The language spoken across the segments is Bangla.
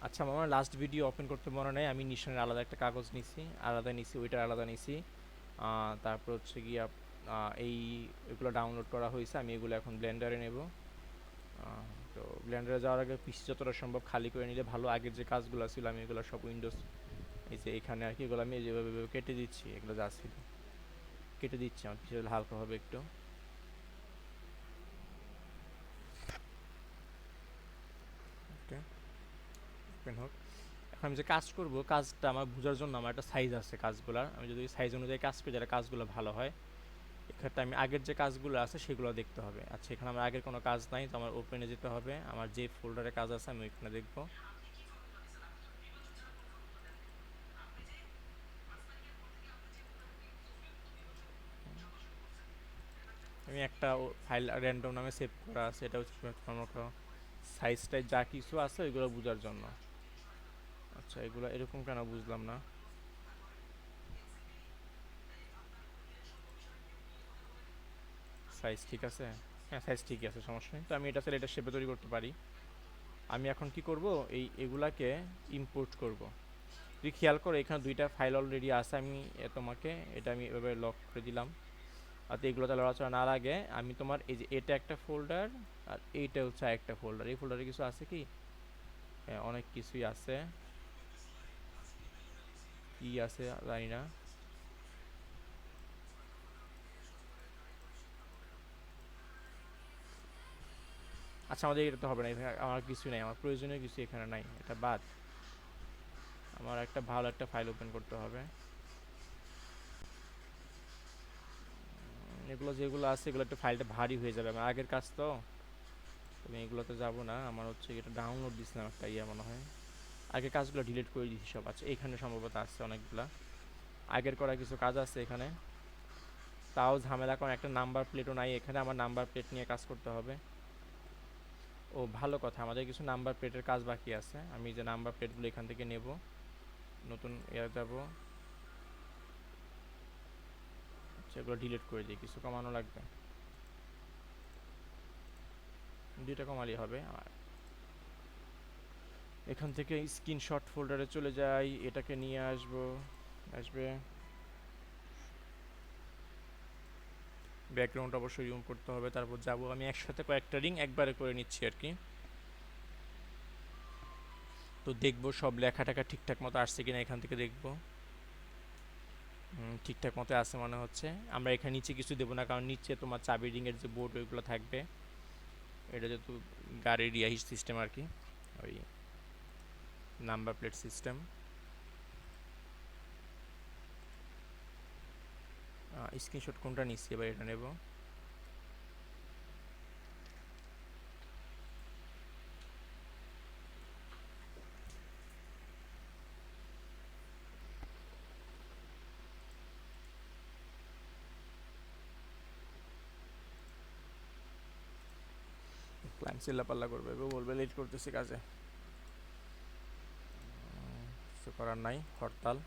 আচ্ছা আমার লাস্ট ভিডিও ওপেন করতে মনে নেই, আমি নিশানের আলাদা একটা কাগজ নিছি, আলাদা নিছি, ওইটার আলাদা নিছি। তারপর হচ্ছে গিয়ে এই এগুলো ডাউনলোড করা হয়েছে, আমি এগুলো এখন ব্লেন্ডারে নেব। তো ব্লেন্ডারে যাওয়ার আগে পিসি যতটা সম্ভব খালি করে নিলে ভালো। আগের যে কাজগুলো ছিল আমি এগুলো সব উইন্ডোজ, এই যে এখানে আর কি, এগুলো আমি যেভাবে কেটে দিচ্ছি, এগুলো যা ছিল কেটে দিচ্ছি আমার পিসি হালকা হবে একটু। ওকে, ওপেন হোক। এখন আমি যে কাজ করব, কাজটা আমার বোঝার জন্য আমার একটা সাইজ আছে কাজগুলার, আমি যদি সাইজ অনুযায়ী কাজ করি যারা কাজগুলো ভালো হয়, এক্ষেত্রে আমি আগের যে কাজগুলো আছে সেগুলো দেখতে হবে। আচ্ছা এখানে আমার আগের কোনো কাজ নাই, তো আমার ওপেনে যেতে হবে, আমার যে ফোল্ডারে কাজ আছে আমি ওইখানে দেখব। আমি একটা ফাইল র্যান্ডম নামে সেভ করা আছে, এটা হচ্ছে আমার সাইজটাই যা কিছু আছে ওইগুলো বোঝার জন্য। আচ্ছা এগুলো এরকম কেন বুঝলাম না। সাইজ ঠিক আছে? হ্যাঁ সাইজ ঠিকই আছে, সমস্যা নেই। তো আমি এটা চাইলে এটা শেপে তৈরি করতে পারি। আমি এখন কি করব, এগুলাকে ইম্পোর্ট করব। তুই খেয়াল করো এখানে দুইটা ফাইল অলরেডি আছে, আমি তোমাকে এটা আমি এভাবে লক করে দিলাম। আর তো এগুলোতে লড়াচড়া না লাগে, আমি তোমার এই যে এটা একটা ফোল্ডার আর এইটা হচ্ছে একটা ফোল্ডার, এই ফোল্ডারে কিছু আছে কি? হ্যাঁ অনেক কিছুই আছে। কি আছে জানি না। আচ্ছা আমাদের এটা তো হবে না, আমার কিছু নাই, আমার প্রয়োজনীয় কিছু এখানে নাই, এটা বাদ। আমার একটা ভালো একটা ফাইল ওপেন করতে হবে। এগুলো যেগুলো আছে এগুলো একটা ফাইলটা ভারী হয়ে যাবে, আমার আগের কাজ তো। আমি এগুলোতে যাব না, আমার হচ্ছে এটা ডাউনলোড দিছিলাম একটা ইয়ে মনে হয়, আগের কাজগুলো ডিলিট করে দিয়েছি সব। আচ্ছা এখানে সম্ভবত আছে অনেকগুলা আগের করা কিছু কাজ আছে এখানে। তাও ঝামেলা, কারণ একটা নাম্বার প্লেটও নাই এখানে, আমার নাম্বার প্লেট নিয়ে কাজ করতে হবে। ও ভালো কথা, আমাদের কিছু নাম্বার প্লেটের কাজ বাকি আছে, আমি যে নাম্বার প্লেটগুলো এখান থেকে নেব, নতুন এয়ার যাব। সেগুলো ডিলিট করে দিই, কিছু কমানো লাগবে, দুইটা কমালি হবে। আর এখান থেকে স্ক্রিনশট ফোল্ডারে চলে যাই, এটাকে নিয়ে আসবে। ব্যাকগ্রাউন্ড অবশ্যই রিমুভ করতে হবে, তারপর যাব আমি একসাথে কয়েকটা রিং একবারে করে নিচ্ছি আর কি। তো দেখবো সব লেখা টাকা ঠিকঠাক মতো আসছে কিনা, এখান থেকে দেখবো। ঠিকঠাক মতো আছে মনে হচ্ছে। আমরা এখানে নিচে কিছু দেবো না, কারণ নিচে তোমার চাবি রিংয়ের যে বোর্ড ওইগুলো থাকবে। এটা যেহেতু গাড়ির রিয়াহিস সিস্টেম আর কি, ওই নাম্বার প্লেট সিস্টেম। স্ক্রিনশট কোনটা নিচ্ছি, এবার এটা নেব। ক্লায়েন্ট চিল্লাপাল্লা করবে, বলবে লেট করতেছি কাজে। কিছু করার নাই, হরতাল।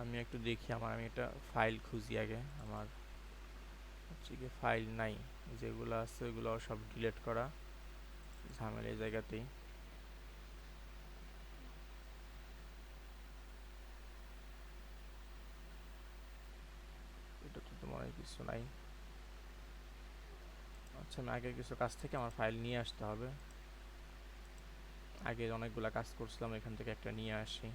আমি একটু দেখি আমি একটা ফাইল খুঁজি আগে। আমার হচ্ছে কি ফাইল নাই, যেগুলো আছে ওইগুলো সব ডিলিট করা, ঝামেলা এই জায়গাতেই। এটা তো তোমার কিছু নাই। আচ্ছা আমি আগের কিছু কাজ থেকে আমার ফাইল নিয়ে আসতে হবে, আগে অনেকগুলা কাজ করছিলাম এখান থেকে একটা নিয়ে আসি।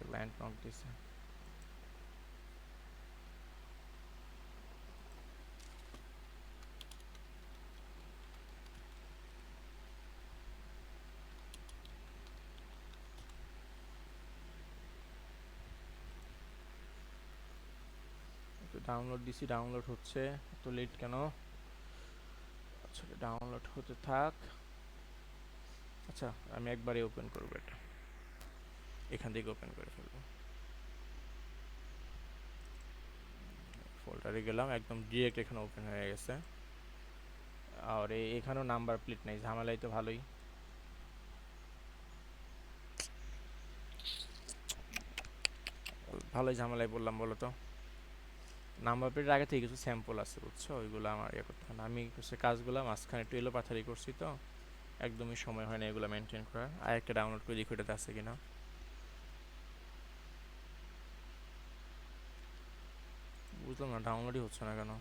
ক্লায়েন্ট নক দিছে। একটু ডাউনলোড দিছি, ডাউনলোড হচ্ছে, এত লেট কেন? আচ্ছা ডাউনলোড হতে থাক। আচ্ছা আমি একবারে ওপেন করবো এটা, এখান থেকে ওপেন করে ফেলবো। ফোল্ডারে গেলাম, একদম ডিরেক্ট এখানে ওপেন হয়ে গেছে। আর এখানেও নাম্বার প্লেট নেই, ঝামেলাই তো ভালোই। ভালোই ঝামেলায় বললাম বলো তো। নাম্বার প্লেটের আগে থেকে কিছু স্যাম্পল আছে বুঝছো, ওইগুলো আমার ইয়ে করতে হয় না। আমি হচ্ছে কাজগুলো মাঝখানে একটু এলোপাথারি করছি তো, একদমই সময় হয় না এগুলো মেনটেন করার। আর একটা ডাউনলোড করে দেখি ওটাতে আছে কিনা। বুঝলাম না ডাউনলোডই হচ্ছে না কেন।